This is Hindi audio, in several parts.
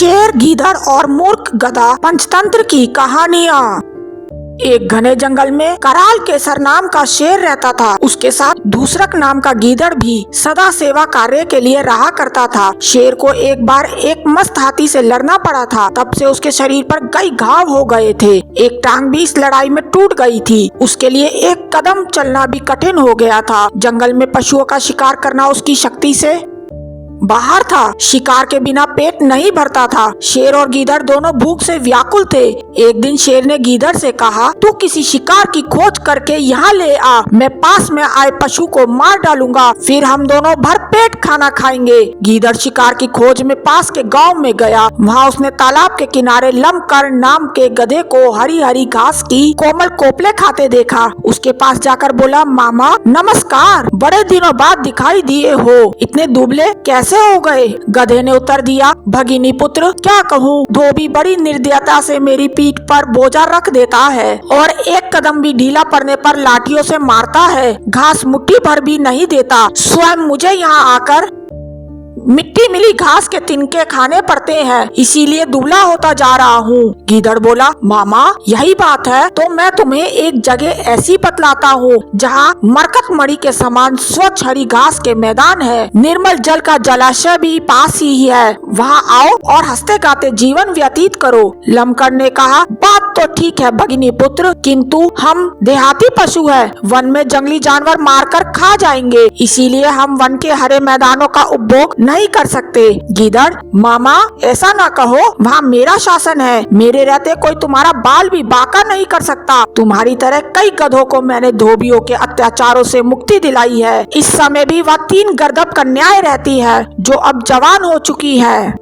शेर, गीदड़ और मूर्ख गधा पंचतंत्र की कहानियाँ। एक घने जंगल में कराल केसर नाम का शेर रहता था। उसके साथ दूसरक नाम का गीदड़ भी सदा सेवा कार्य के लिए रहा करता था। शेर को एक बार एक मस्त हाथी से लड़ना पड़ा था। तब से उसके शरीर पर कई घाव हो गए थे। एक टांग भी इस लड़ाई में टूट गई थी। उसके लिए एक कदम चलना भी कठिन हो गया था। जंगल में पशुओं का शिकार करना उसकी शक्ति से बाहर था। शिकार के बिना पेट नहीं भरता था। शेर और गीदड़ दोनों भूख से व्याकुल थे। एक दिन शेर ने गीदड़ से कहा, तू किसी शिकार की खोज करके यहाँ ले आ। मैं पास में आए पशु को मार डालूंगा, फिर हम दोनों भर पेट खाना खाएंगे। गीदड़ शिकार की खोज में पास के गांव में गया। वहाँ उसने तालाब के किनारे लंबकर्ण नाम के गधे को हरी हरी घास की कोमल कोपले खाते देखा। उसके पास जाकर बोला, मामा नमस्कार, बड़े दिनों बाद दिखाई दिए हो, इतने दुबले कैसे हो गए? गधे ने उत्तर दिया, भगिनी पुत्र क्या कहूँ, धोबी बड़ी निर्दयता से मेरी पीठ पर बोझा रख देता है और एक कदम भी ढीला पड़ने पर लाठियों से मारता है। घास मुट्ठी भर भी नहीं देता। स्वयं मुझे यहाँ आकर मिट्टी मिली घास के तिनके खाने पड़ते हैं, इसीलिए दुबला होता जा रहा हूँ। गीदड़ बोला, मामा यही बात है तो मैं तुम्हें एक जगह ऐसी बतलाता हूँ जहाँ मरकत मणि के समान स्वच्छ हरी घास के मैदान है, निर्मल जल का जलाशय भी पास ही है। वहाँ आओ और हंसते गाते जीवन व्यतीत करो। लंबकर्ण ने कहा, बात तो ठीक है भगिनी पुत्र, किंतु हम देहाती पशु है, वन में जंगली जानवर मारकर खा जाएंगे, इसीलिए हम वन के हरे मैदानों का उपभोग नहीं कर सकते। गीदड़, मामा ऐसा ना कहो, वहाँ मेरा शासन है, मेरे रहते कोई तुम्हारा बाल भी बांका नहीं कर सकता। तुम्हारी तरह कई गधों को मैंने धोबियों के अत्याचारों से मुक्ति दिलाई है। इस समय भी वह 3 गर्दभ कन्याएं रहती है जो अब जवान हो चुकी है।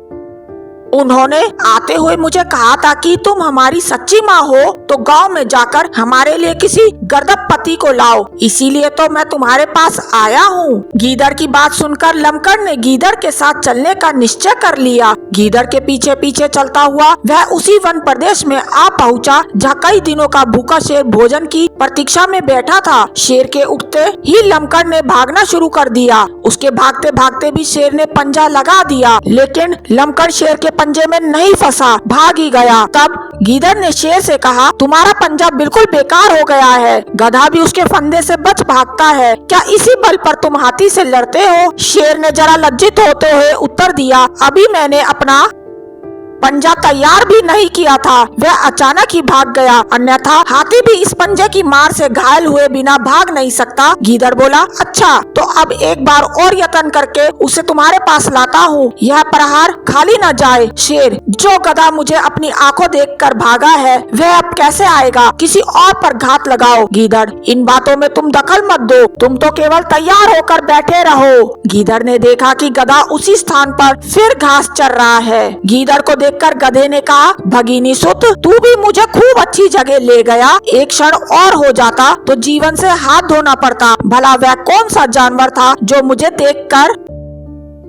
उन्होंने आते हुए मुझे कहा था कि तुम हमारी सच्ची माँ हो तो गांव में जाकर हमारे लिए किसी गर्दभ पति को लाओ, इसीलिए तो मैं तुम्हारे पास आया हूँ। गीदड़ की बात सुनकर लंबकर्ण ने गीदड़ के साथ चलने का निश्चय कर लिया। गीदड़ के पीछे पीछे चलता हुआ वह उसी वन प्रदेश में आ पहुँचा जहाँ कई दिनों का भूखा शेर भोजन की प्रतीक्षा में बैठा था। शेर के उठते ही लंबकर्ण ने भागना शुरू कर दिया। उसके भागते भागते भी शेर ने पंजा लगा दिया, लेकिन लंबकर्ण शेर के पंजे में नहीं फंसा, भाग ही गया। तब गीदड़ ने शेर से कहा, तुम्हारा पंजा बिल्कुल बेकार हो गया है, गधा भी उसके फंदे से बच भागता है, क्या इसी बल पर तुम हाथी से लड़ते हो? शेर ने जरा लज्जित होते हुए उत्तर दिया, अभी मैंने अपना पंजा तैयार भी नहीं किया था, वह अचानक ही भाग गया, अन्यथा हाथी भी इस पंजे की मार से घायल हुए बिना भाग नहीं सकता। गीदड़ बोला, अच्छा तो अब एक बार और यत्न करके उसे तुम्हारे पास लाता हूँ, यह प्रहार खाली न जाए। शेर, जो गधा मुझे अपनी आंखों देखकर भागा है वह अब कैसे आएगा? किसी और पर घात लगाओ। गीदड़, इन बातों में तुम दखल मत दो, तुम तो केवल तैयार होकर बैठे रहो। गीदड़ ने देखा कि गधा उसी स्थान पर फिर घास चर रहा है। गीदड़ को देखकर गधे ने कहा, भगिनी सुत, तू भी मुझे खूब अच्छी जगह ले गया, एक क्षण और हो जाता तो जीवन से हाथ धोना पड़ता। भला वह कौन सा जानवर था जो मुझे देखकर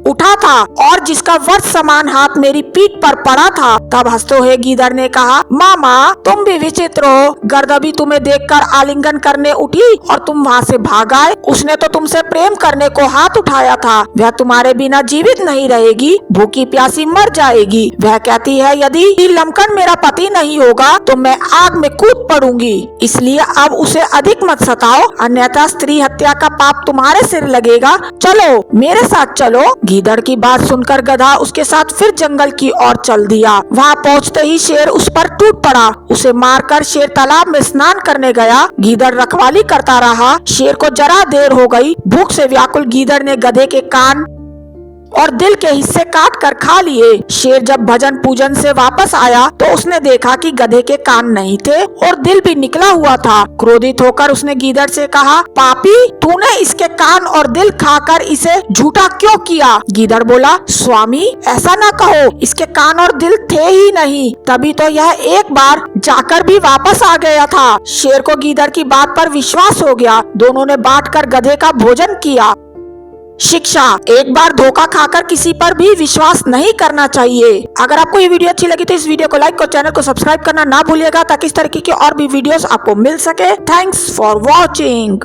उठा था और जिसका वर्ष समान हाथ मेरी पीठ पर पड़ा था? तब हंसते हुए गीदड़ ने कहा, मामा तुम भी विचित्र हो, गर्दभी तुम्हें देखकर आलिंगन करने उठी और तुम वहाँ से भाग आए। उसने तो तुमसे प्रेम करने को हाथ उठाया था, वह तुम्हारे बिना जीवित नहीं रहेगी, भूखी प्यासी मर जाएगी। वह कहती है, यदि लंबकर्ण मेरा पति नहीं होगा तो मैं आग में कूद पड़ूंगी, इसलिए अब उसे अधिक मत सताओ, अन्यथा स्त्री हत्या का पाप तुम्हारे सिर लगेगा। चलो मेरे साथ चलो। गीदड़ की बात सुनकर गधा उसके साथ फिर जंगल की ओर चल दिया। वहाँ पहुँचते ही शेर उस पर टूट पड़ा। उसे मारकर शेर तालाब में स्नान करने गया। गीदड़ रखवाली करता रहा। शेर को जरा देर हो गई। भूख से व्याकुल गीदड़ ने गधे के कान और दिल के हिस्से काट कर खा लिए। शेर जब भजन पूजन से वापस आया तो उसने देखा कि गधे के कान नहीं थे और दिल भी निकला हुआ था। क्रोधित होकर उसने गीदड़ से कहा, पापी, तूने इसके कान और दिल खाकर इसे झूठा क्यों किया? गीदड़ बोला, स्वामी ऐसा ना कहो, इसके कान और दिल थे ही नहीं, तभी तो यह एक बार जाकर भी वापस आ गया था। शेर को गीदड़ की बात पर विश्वास हो गया। दोनों ने बांटकर गधे का भोजन किया। शिक्षा, एक बार धोखा खाकर किसी पर भी विश्वास नहीं करना चाहिए। अगर आपको ये वीडियो अच्छी लगी तो इस वीडियो को लाइक और चैनल को सब्सक्राइब करना ना भूलिएगा ताकि इस तरीके की और भी वीडियोस आपको मिल सके। Thanks for watching.